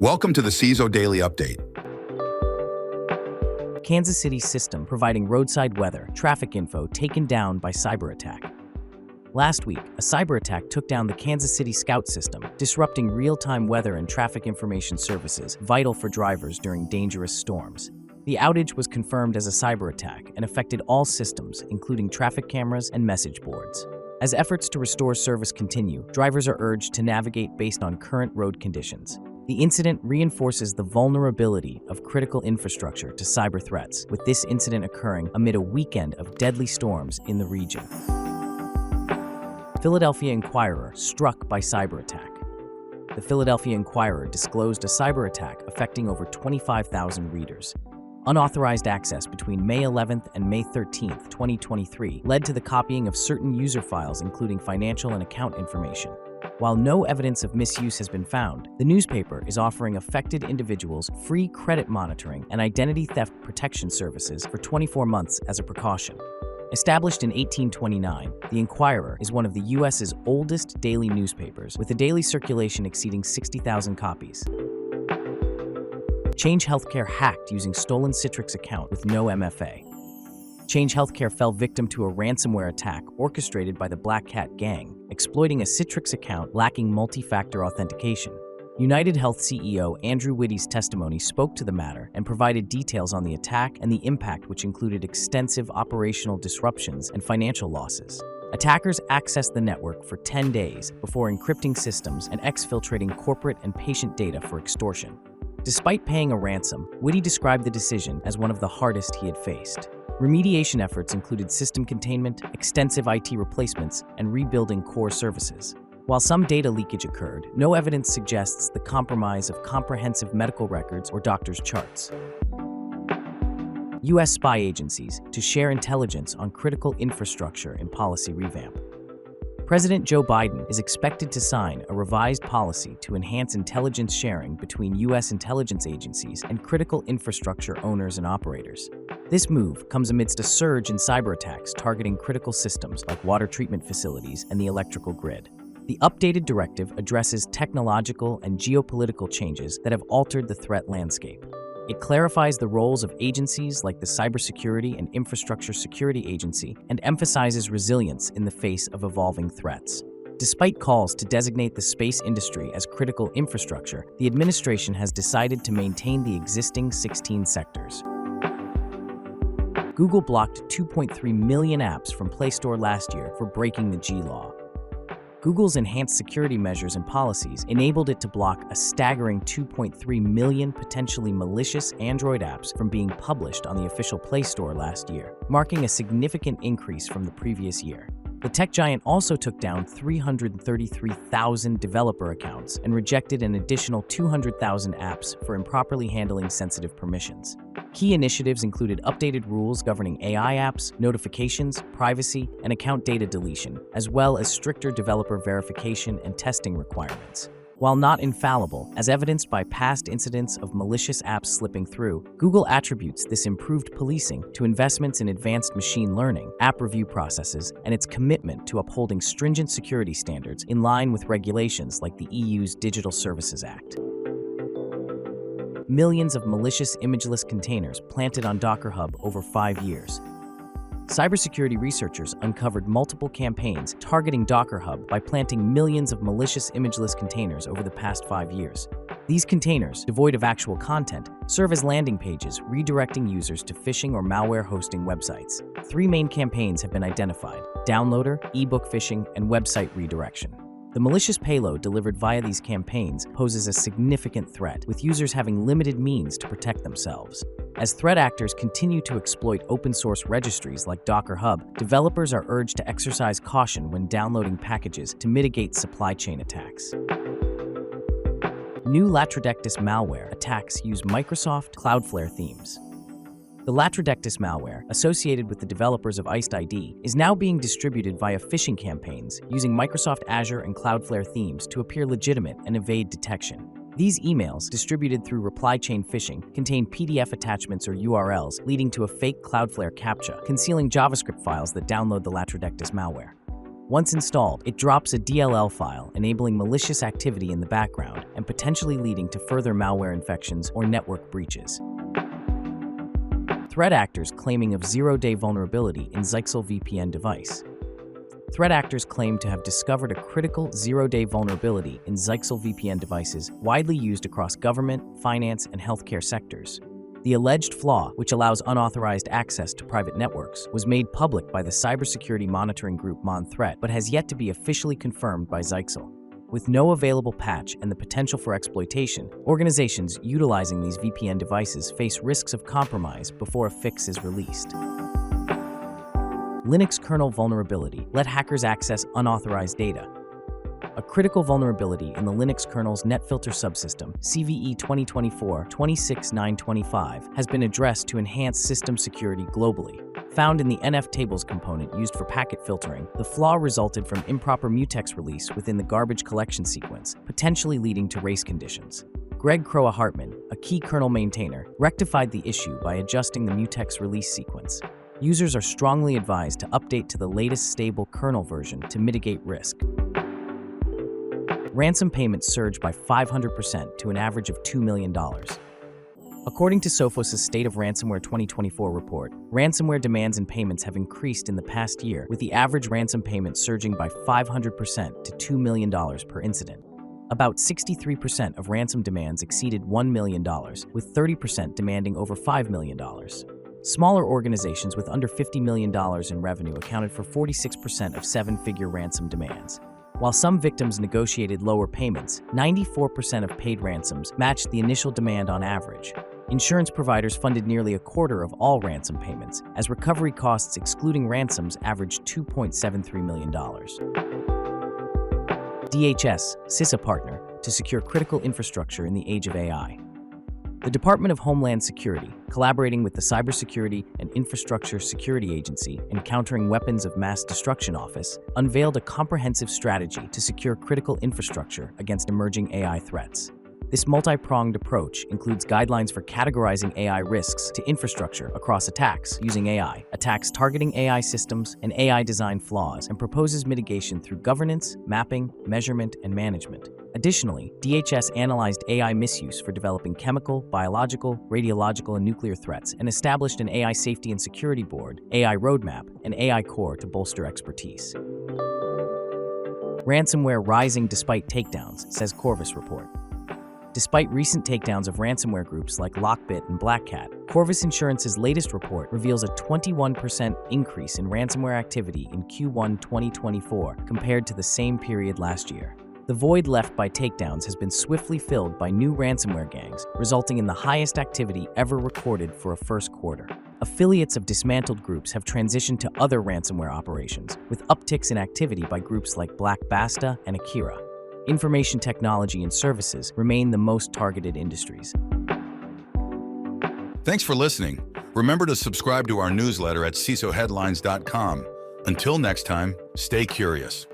Welcome to the CISO Daily Update. Kansas City system providing roadside weather, traffic info taken down by Cyberattack. Last week, a cyberattack took down the Kansas City Scout system, disrupting real-time weather and traffic information services vital for drivers during dangerous storms. The outage was confirmed as a cyberattack and affected all systems, including traffic cameras and message boards. As efforts to restore service continue, drivers are urged to navigate based on current road conditions. The incident reinforces the vulnerability of critical infrastructure to cyber threats, with this incident occurring amid a weekend of deadly storms in the region. Philadelphia Inquirer struck by cyberattack. The Philadelphia Inquirer disclosed a cyberattack affecting over 25,000 readers. Unauthorized access between May 11th and May 13th, 2023 led to the copying of certain user files including financial and account information. While no evidence of misuse has been found, the newspaper is offering affected individuals free credit monitoring and identity theft protection services for 24 months as a precaution. Established in 1829, the Inquirer is one of the U.S.'s oldest daily newspapers, with a daily circulation exceeding 60,000 copies. Change Healthcare hacked using stolen Citrix account with no MFA. Change Healthcare fell victim to a ransomware attack orchestrated by the Black Cat gang, exploiting a Citrix account lacking multi-factor authentication. United Health CEO Andrew Whitty's testimony spoke to the matter and provided details on the attack and the impact, which included extensive operational disruptions and financial losses. Attackers accessed the network for 10 days before encrypting systems and exfiltrating corporate and patient data for extortion. Despite paying a ransom, Whitty described the decision as one of the hardest he had faced. Remediation efforts included system containment, extensive IT replacements, and rebuilding core services. While some data leakage occurred, no evidence suggests the compromise of comprehensive medical records or doctors' charts. U.S. spy agencies to share intelligence on critical infrastructure in policy revamp. President Joe Biden is expected to sign a revised policy to enhance intelligence sharing between U.S. intelligence agencies and critical infrastructure owners and operators. This move comes amidst a surge in cyberattacks targeting critical systems like water treatment facilities and the electrical grid. The updated directive addresses technological and geopolitical changes that have altered the threat landscape. It clarifies the roles of agencies like the Cybersecurity and Infrastructure Security Agency and emphasizes resilience in the face of evolving threats. Despite calls to designate the space industry as critical infrastructure, the administration has decided to maintain the existing 16 sectors. Google blocked 2.3 million apps from Play Store last year for breaking the G law. Google's enhanced security measures and policies enabled it to block a staggering 2.3 million potentially malicious Android apps from being published on the official Play Store last year, marking a significant increase from the previous year. The tech giant also took down 333,000 developer accounts and rejected an additional 200,000 apps for improperly handling sensitive permissions. Key initiatives included updated rules governing AI apps, notifications, privacy, and account data deletion, as well as stricter developer verification and testing requirements. While not infallible, as evidenced by past incidents of malicious apps slipping through, Google attributes this improved policing to investments in advanced machine learning, app review processes, and its commitment to upholding stringent security standards in line with regulations like the EU's Digital Services Act. Millions of malicious Imageless containers planted on Docker Hub over 5 years. Cybersecurity researchers uncovered multiple campaigns targeting Docker Hub by planting millions of malicious Imageless containers over the past 5 years. These containers, devoid of actual content, serve as landing pages, redirecting users to phishing or malware hosting websites. 3 main campaigns have been identified: downloader, ebook phishing, and website redirection. The malicious payload delivered via these campaigns poses a significant threat, with users having limited means to protect themselves. As threat actors continue to exploit open-source registries like Docker Hub, developers are urged to exercise caution when downloading packages to mitigate supply chain attacks. New Latrodectus malware attacks use Microsoft Cloudflare themes. The Latrodectus malware, associated with the developers of Iced ID, is now being distributed via phishing campaigns using Microsoft Azure and Cloudflare themes to appear legitimate and evade detection. These emails, distributed through reply chain phishing, contain PDF attachments or URLs, leading to a fake Cloudflare CAPTCHA, concealing JavaScript files that download the Latrodectus malware. Once installed, it drops a DLL file, enabling malicious activity in the background and potentially leading to further malware infections or network breaches. Threat actors claiming of zero-day vulnerability in Zyxel VPN device. Threat actors claim to have discovered a critical zero-day vulnerability in Zyxel VPN devices widely used across government, finance, and healthcare sectors. The alleged flaw, which allows unauthorized access to private networks, was made public by the cybersecurity monitoring group MonThreat, but has yet to be officially confirmed by Zyxel. With no available patch and the potential for exploitation, organizations utilizing these VPN devices face risks of compromise before a fix is released. Linux kernel vulnerability let hackers access unauthorized data. A critical vulnerability in the Linux kernel's NetFilter subsystem, CVE 2024-26925, has been addressed to enhance system security globally. Found in the NFTables component used for packet filtering, the flaw resulted from improper mutex release within the garbage collection sequence, potentially leading to race conditions. Greg Crowe-Hartman, a key kernel maintainer, rectified the issue by adjusting the mutex release sequence. Users are strongly advised to update to the latest stable kernel version to mitigate risk. Ransom payments surged by 500% to an average of $2 million. According to Sophos' State of Ransomware 2024 report, ransomware demands and payments have increased in the past year, with the average ransom payment surging by 500% to $2 million per incident. About 63% of ransom demands exceeded $1 million, with 30% demanding over $5 million. Smaller organizations with under $50 million in revenue accounted for 46% of seven-figure ransom demands. While some victims negotiated lower payments, 94% of paid ransoms matched the initial demand on average. Insurance providers funded nearly a quarter of all ransom payments, as recovery costs excluding ransoms averaged $2.73 million. DHS, CISA partner to secure critical infrastructure in the age of AI. The Department of Homeland Security, collaborating with the Cybersecurity and Infrastructure Security Agency and Countering Weapons of Mass Destruction Office, unveiled a comprehensive strategy to secure critical infrastructure against emerging AI threats. This multi-pronged approach includes guidelines for categorizing AI risks to infrastructure across attacks using AI, attacks targeting AI systems, and AI design flaws, and proposes mitigation through governance, mapping, measurement, and management. Additionally, DHS analyzed AI misuse for developing chemical, biological, radiological, and nuclear threats, and established an AI Safety and Security Board, AI Roadmap, and AI Core to bolster expertise. Ransomware rising despite takedowns, says Corvus report. Despite recent takedowns of ransomware groups like Lockbit and Black Cat, Corvus Insurance's latest report reveals a 21% increase in ransomware activity in Q1 2024 compared to the same period last year. The void left by takedowns has been swiftly filled by new ransomware gangs, resulting in the highest activity ever recorded for a first quarter. Affiliates of dismantled groups have transitioned to other ransomware operations, with upticks in activity by groups like Black Basta and Akira. Information technology and services remain the most targeted industries. Thanks for listening. Remember to subscribe to our newsletter at CISOHeadlines.com. Until next time, stay curious.